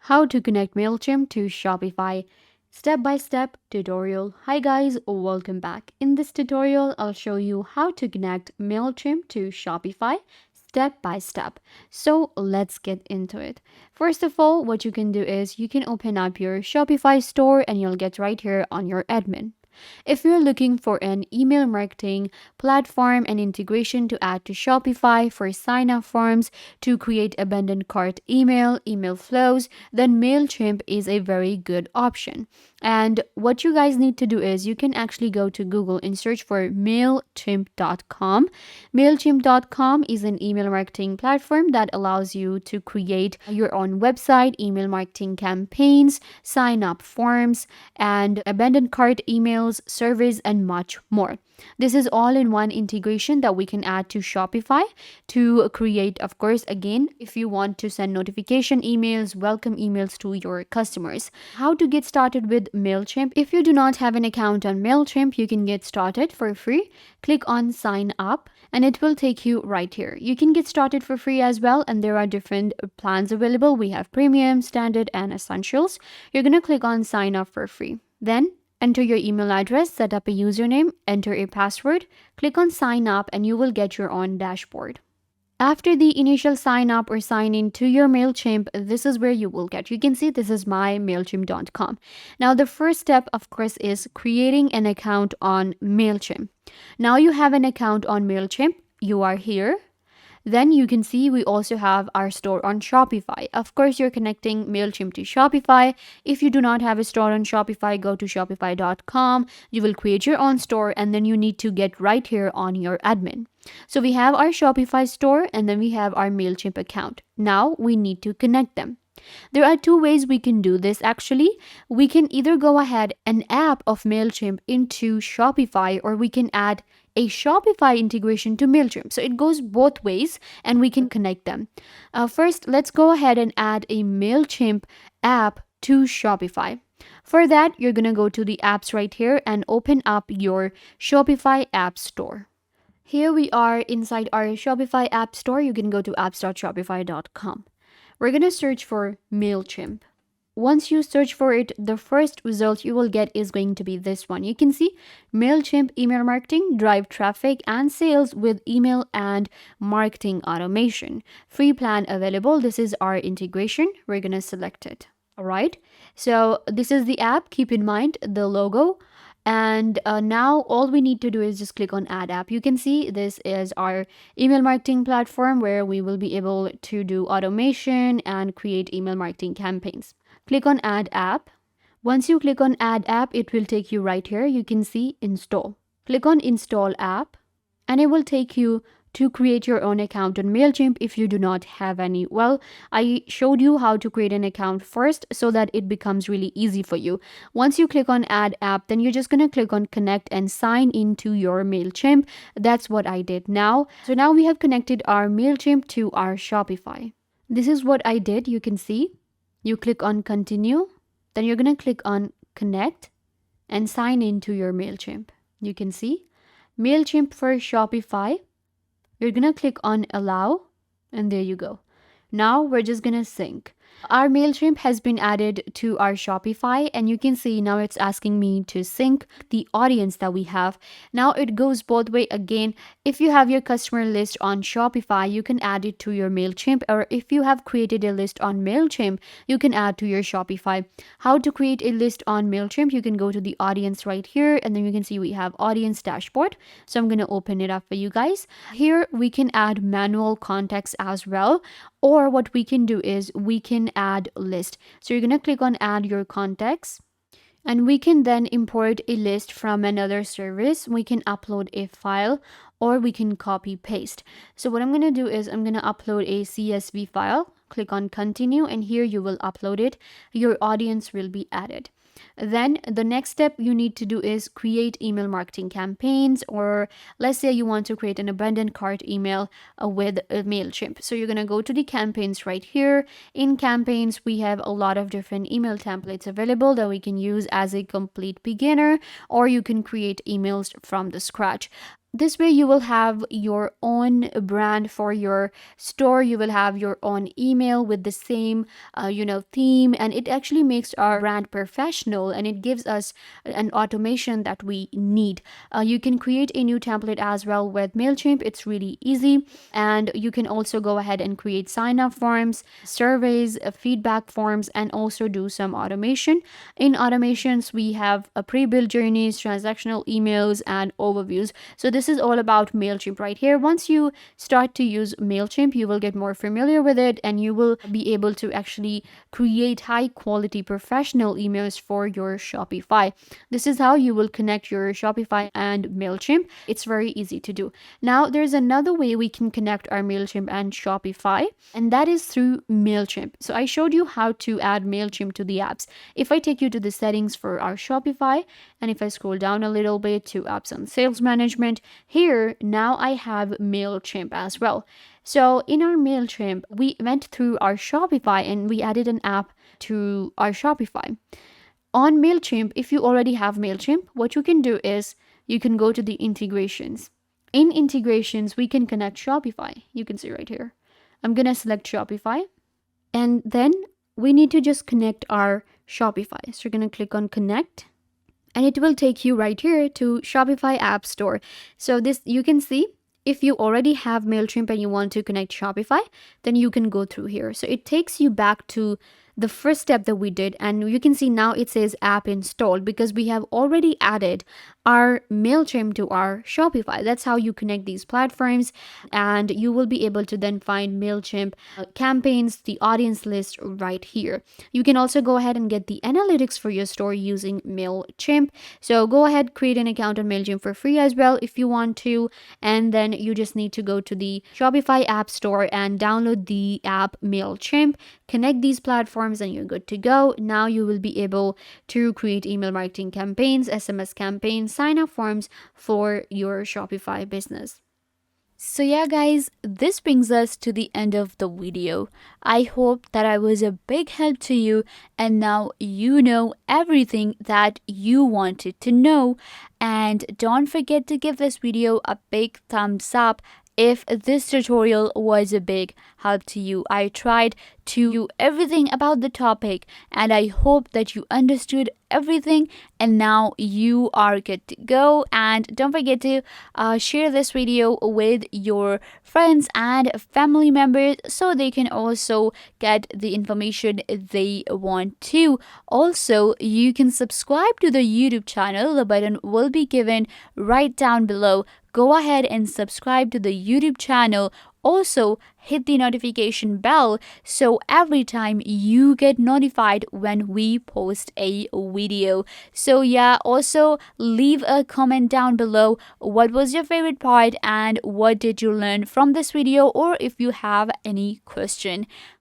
How to connect Mailchimp to Shopify. Step-by-step tutorial. Hi guys, welcome back. In this tutorial, I'll show you how to connect Mailchimp to Shopify step by step. So let's get into it. First of all, what you can do is you can open up your Shopify store and you'll get right here on your admin. If you're looking for an email marketing platform and integration to add to Shopify for sign up forms, to create abandoned cart email flows, then Mailchimp is a very good option. And what you guys need to do is you can actually go to Google and search for Mailchimp.com. Mailchimp.com is an email marketing platform that allows you to create your own website, email marketing campaigns, sign up forms, and abandoned cart emails, surveys, and much more. This is all in one integration that we can add to Shopify to create, of course, again, if you want to send notification emails, welcome emails to your customers. How to get started with Mailchimp? If you do not have an account on Mailchimp, you can get started for free. Click on sign up and it will take you right here. You can get started for free as well, and there are different plans available. We have premium, standard, and essentials. You're going to click on sign up for free. Then enter your email address, set up a username, enter a password, click on sign up, and you will get your own dashboard. After the initial sign up or sign in to your Mailchimp, this is where you will get. You can see this is my Mailchimp.com. Now, the first step, of course, is creating an account on Mailchimp. Now you have an account on Mailchimp. You are here. Then you can see we also have our store on Shopify. Of course, you're connecting Mailchimp to Shopify. If you do not have a store on Shopify, go to shopify.com. You will create your own store and then you need to get right here on your admin. So we have our Shopify store and then we have our Mailchimp account. Now we need to connect them. There are two ways we can do this actually. We can either go ahead and app of Mailchimp into Shopify, or we can add a Shopify integration to Mailchimp. So it goes both ways and we can connect them. First, let's go ahead and add a Mailchimp app to Shopify. For that, you're going to go to the apps right here and open up your Shopify app store. Here we are inside our Shopify app store. You can go to apps.shopify.com. We're going to search for Mailchimp. Once you search for it, the first result you will get is going to be this one. You can see Mailchimp email marketing, drive traffic and sales with email and marketing automation. Free plan available. This is our integration. We're going to select it. All right. So this is the app. Keep in mind the logo. And now all we need to do is just click on add app. You can see this is our email marketing platform where we will be able to do automation and create email marketing campaigns. Click on add app. Once you click on add app, it will take you right here. You can see install. Click on install app and it will take you to create your own account on Mailchimp if you do not have any. Well, I showed you how to create an account first so that it becomes really easy for you. Once you click on add app, then you're just going to click on connect and sign into your Mailchimp. That's what I did now. So now we have connected our Mailchimp to our Shopify. This is what I did. You can see you click on continue, then you're going to click on connect and sign into your Mailchimp. You can see Mailchimp for Shopify. You're going to click on allow and there you go. Now we're just going to sync. Our Mailchimp has been added to our Shopify and you can see now it's asking me to sync the audience that we have. Now it goes both way again. If you have your customer list on Shopify, you can add it to your Mailchimp, or if you have created a list on Mailchimp, you can add to your Shopify. How to create a list on Mailchimp? You can go to the audience right here and then you can see we have audience dashboard. So I'm going to open it up for you guys. Here we can add manual contacts as well. Or what we can do is we can add list. So you're going to click on add your contacts and we can then import a list from another service. We can upload a file or we can copy paste. So what I'm going to do is I'm going to upload a CSV file. Click on continue and here you will upload it. Your audience will be added. Then the next step you need to do is create email marketing campaigns, or let's say you want to create an abandoned cart email with Mailchimp. So you're going to go to the campaigns right here. In campaigns, we have a lot of different email templates available that we can use as a complete beginner, or you can create emails from the scratch. This way you will have your own brand for your store. You will have your own email with the same theme, and it actually makes our brand professional, and it gives us an automation that we need. You can create a new template as well with Mailchimp. It's really easy, and you can also go ahead and create sign up forms, surveys, feedback forms, and also do some automation. In automations, we have a pre-built journeys, transactional emails, and overviews. So this is all about Mailchimp right here. Once you start to use Mailchimp, you will get more familiar with it, and you will be able to actually create high quality professional emails for your Shopify. This is how you will connect your Shopify and Mailchimp. It's very easy to do. Now, there's another way we can connect our Mailchimp and Shopify, and that is through Mailchimp. So I showed you how to add Mailchimp to the apps. If I take you to the settings for our Shopify, and if I scroll down a little bit to apps and sales management, here now I have Mailchimp as well. So in our Mailchimp, we went through our Shopify and we added an app to our Shopify. On Mailchimp, if you already have Mailchimp, what you can do is you can go to the integrations. In integrations, we can connect Shopify. You can see right here. I'm going to select Shopify, and then we need to just connect our Shopify. So you're going to click on connect, and it will take you right here to Shopify App Store. So this, you can see, if you already have Mailchimp and you want to connect Shopify, then you can go through here. So it takes you back to the first step that we did, and you can see now it says app installed because we have already added our Mailchimp to our Shopify. That's how you connect these platforms, and you will be able to then find Mailchimp campaigns, the audience list right here. You can also go ahead and get the analytics for your store using Mailchimp. So go ahead, create an account on Mailchimp for free as well if you want to, and then you just need to go to the Shopify App Store and download the app Mailchimp, connect these platforms, and you're good to go. Now you will be able to create email marketing campaigns, SMS campaigns, sign up forms for your Shopify business. So yeah guys, this brings us to the end of the video. I hope that I was a big help to you, and now you know everything that you wanted to know. And don't forget to give this video a big thumbs up if this tutorial was a big help to you. I tried to do everything about the topic, and I hope that you understood everything, and now you are good to go. And don't forget to share this video with your friends and family members so they can also get the information they want to. Also, you can subscribe to the YouTube channel. The button will be given right down below. Go ahead and subscribe to the YouTube channel. Also, hit the notification bell so every time you get notified when we post a video. So yeah, also leave a comment down below. What was your favorite part and what did you learn from this video, or if you have any question.